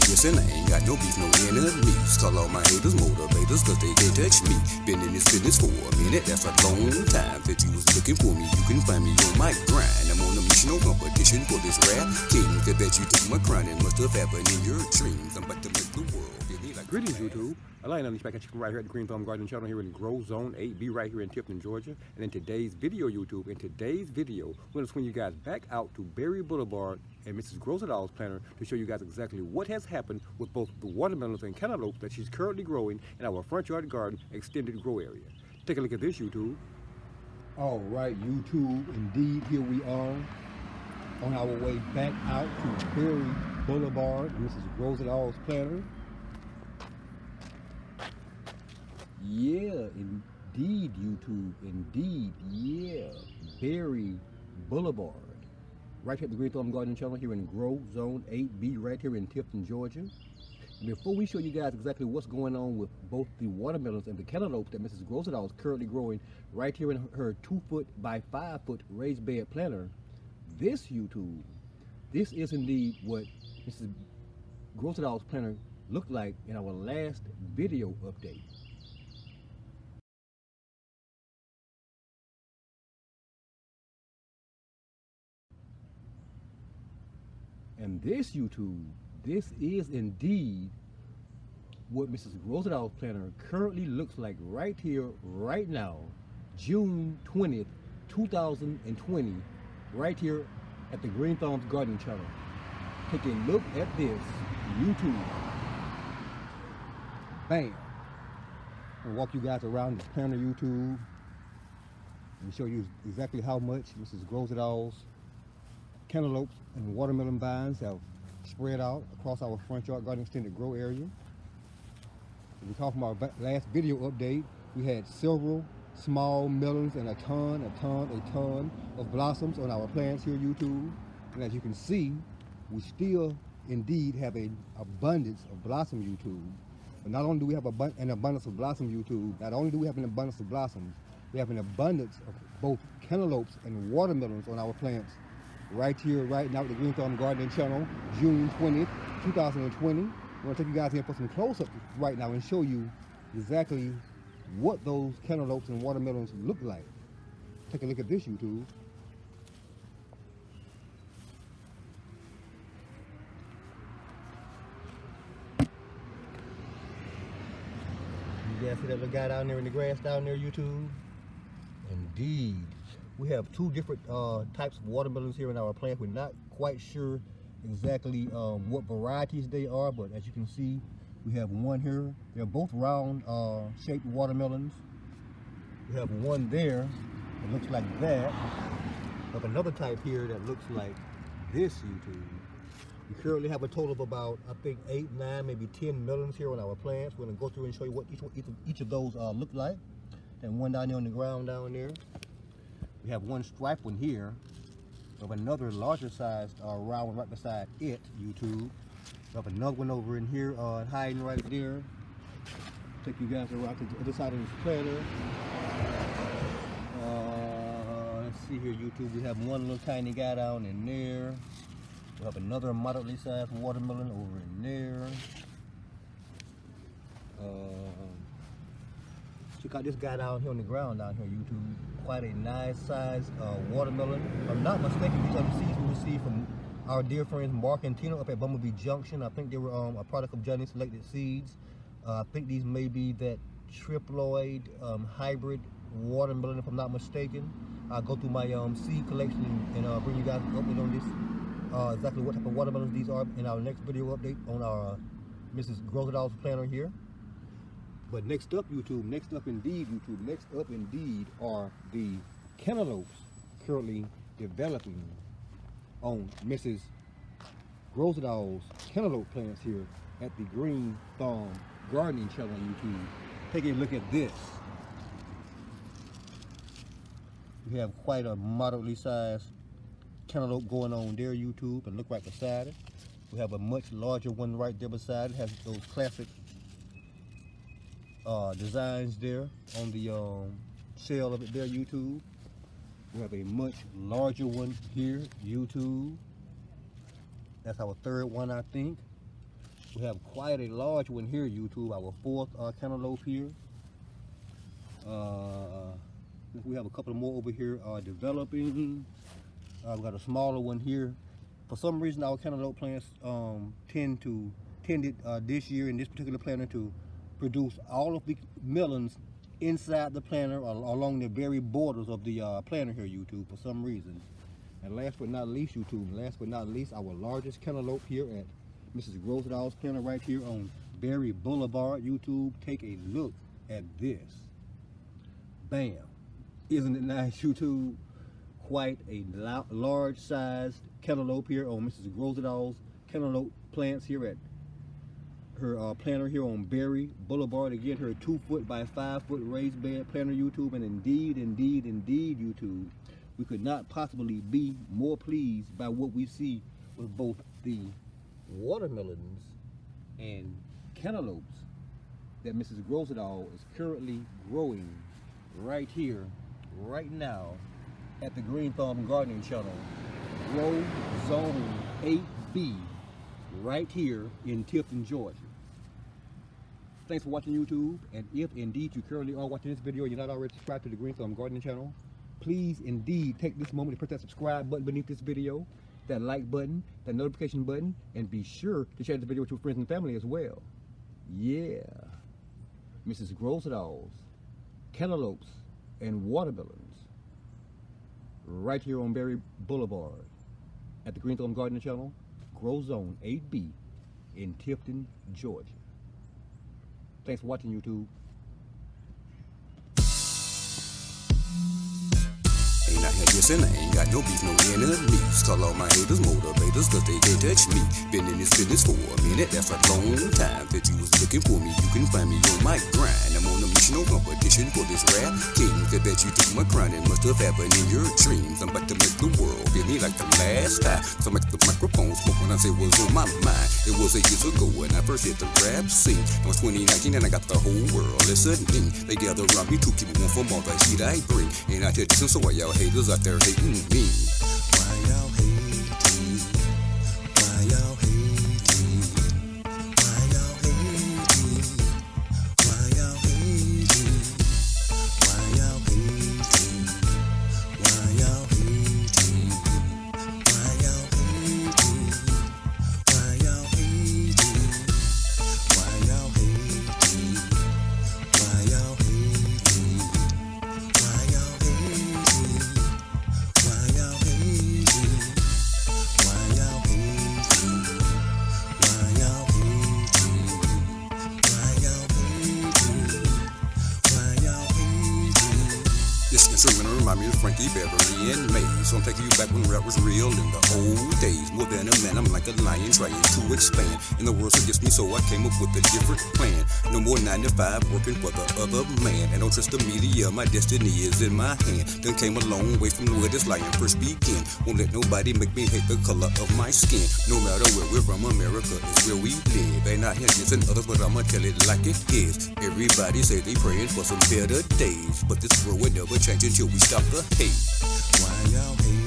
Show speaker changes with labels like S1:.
S1: Listen, I ain't got no beef, no enemies. Call all my haters motivators, cause they can't touch me. Been in this business for a minute, that's a long time. If you was looking for me, you can find me on my grind. I'm on a mission, no competition for this rap king. I bet you took my crown, it must have happened in your dreams. I'm about to make the world feel me like
S2: Greetings, YouTube. Elaine on the Back Chicken right here at the Green Thumb Garden Channel here in Grow Zone 8B right here in Tifton, Georgia. And in today's video, YouTube, we're going to swing you guys back out to Berry Boulevard and Mrs. Grosedal's planter to show you guys exactly what has happened with both the watermelons and cantaloupes that she's currently growing in our front yard garden extended grow area. Take a look at this, YouTube.
S3: All right, YouTube, indeed, here we are on our way back out to Berry Boulevard, Mrs. Grosedal's planter. Yeah, indeed, YouTube, indeed, yeah, Berry Boulevard. Right here at the Green Thumb Garden Channel here in Grow Zone 8B right here in Tifton, Georgia. And before we show you guys exactly what's going on with both the watermelons and the cantaloupes that Mrs. Grosedal is currently growing right here in her 2-foot by 5-foot raised bed planter, this YouTube, this is indeed what Mrs. Grosedal's planter looked like in our last video update. And this YouTube, this is indeed what Mrs. Grosedal's planter currently looks like right here, right now, June 20th, 2020, right here at the Green Thumbs Garden Channel. Take a look at this, YouTube. Bam. I'll walk you guys around this planter, YouTube, and show you exactly how much Mrs. Grosedal's cantaloupes and watermelon vines have spread out across our front yard garden extended grow area. We talked from our last video update, we had several small melons and a ton of blossoms on our plants here, YouTube. And as you can see, we still indeed have an abundance of blossom, YouTube. But not only do we have an abundance of blossom, YouTube, not only do we have an abundance of blossoms, we have an abundance of both cantaloupes and watermelons on our plants right here, right now at the Green Thumb Garden Channel, June 20th, 2020. I'm going to take you guys in for some close-ups right now and show you exactly what those cantaloupes and watermelons look like. Take a look at this, YouTube. You guys see that little guy down there in the grass down there, YouTube? Indeed. We have two different types of watermelons here in our plant. We're not quite sure exactly what varieties they are, but as you can see, we have one here. They're both round shaped watermelons. We have one there that looks like that. We have another type here that looks like this, YouTube. We currently have a total of about, I think, 8, 9, maybe 10 melons here on our plants. We're gonna go through and show you what each of those look like. And one down there on the ground down there. We have one striped one here. We have another larger sized round one right beside it, YouTube. We have another one over in here hiding right there. Take you guys around to the other side of this planter. Let's see here, YouTube. We have one little tiny guy down in there. We have another moderately sized watermelon over in there. Check out this guy down here on the ground down here, YouTube. Quite a nice sized watermelon. If I'm not mistaken, these are the seeds we received from our dear friends Mark and Tina up at Bumblebee Junction. I think they were a product of Johnny Selected Seeds. I think these may be that triploid hybrid watermelon, if I'm not mistaken. I'll go through my seed collection and bring you guys an update on this, exactly what type of watermelons these are in our next video update on our Mrs. Grosedal's planter here. But next up, YouTube, next up indeed are the cantaloupes currently developing on Mrs. Grosedal's cantaloupe plants here at the Green Thumb Gardening Channel on YouTube. Take a look at this. We have quite a moderately sized cantaloupe going on there, YouTube, and look right beside it. We have a much larger one right there beside it. Has those classic designs there on the shell of it there, YouTube. We have a much larger one here, YouTube. That's our third one, I think. We have quite a large one here, YouTube. Our fourth cantaloupe here. We have a couple more over here developing. We've got a smaller one here. For some reason, our cantaloupe plants tended this year in this particular planter to produce all of the melons inside the planter or along the very borders of the planter here, YouTube, for some reason. And last but not least, YouTube, our largest cantaloupe here at Mrs. Grosedal's planter right here on Berry Boulevard, YouTube. Take a look at this. Bam. Isn't it nice, YouTube? Quite a large sized cantaloupe here on Mrs. Grosedal's cantaloupe plants here at her planter here on Berry Boulevard. Again, her 2-foot by 5-foot raised bed planter, YouTube. And indeed, YouTube, we could not possibly be more pleased by what we see with both the watermelons and cantaloupes that Mrs. Grosedal is currently growing right here, right now, at the Green Thumb Gardening Channel, Grow Zone 8B, right here in Tifton, Georgia. Thanks for watching, YouTube, and if indeed you currently are watching this video and you're not already subscribed to the Green Thumb Gardening Channel, please indeed take this moment to press that subscribe button beneath this video, that like button, that notification button, and be sure to share this video with your friends and family as well. Yeah, Mrs. Grosedal's cantaloupes and watermelons right here on Berry Boulevard at the Green Thumb Gardening Channel, Grow Zone 8B in Tifton, Georgia. Thanks for watching, YouTube.
S1: Ain't out here guessing, I ain't got no beef, no enemies. Call all my haters motivators, cause they can't touch me. Been in this business for a minute, that's a long time. If you was looking for me, you can find me on my grind. I'm on a mission, no competition for this rap king. I bet you took my crown, it must have happened in your dreams. I'm about to make the world feel me like the last time. So make the microphone smoke when I say what's on my mind. It was 8 years ago when I first hit the rap scene. It was 2019 and I got the whole world listening. They gather around me to keep one from all the heat I bring. And I tell you, so why y'all haters out there hating me? Why y'all hating? Why y'all hating? Why y'all hating? Why y'all hating? Why y'all hating? Why y'all hating? Why y'all hating? Why y'all hating? Why y'all hating? Why y'all hating? Why y'all hating? Why y'all hating? Why y'all hating? Why y'all hating? Why y'all hating? Why y'all hating? This instrumental remind me of Frankie Beverly and May. So I'm taking you back when rap was real in the old days. More than a man, I'm like a lion trying to expand. And the world's against me, so I came up with a different plan. No more 9 to 5 working for the other man. And don't trust the media, my destiny is in my hand. Done came a long way from where this lion first began. Won't let nobody make me hate the color of my skin. No matter where we're from, America is where we live. Ain't out here dissing others, but I'ma tell it like it is. Everybody say they praying for some better days, but this world will never change until we stop the hate. Why y'all hate?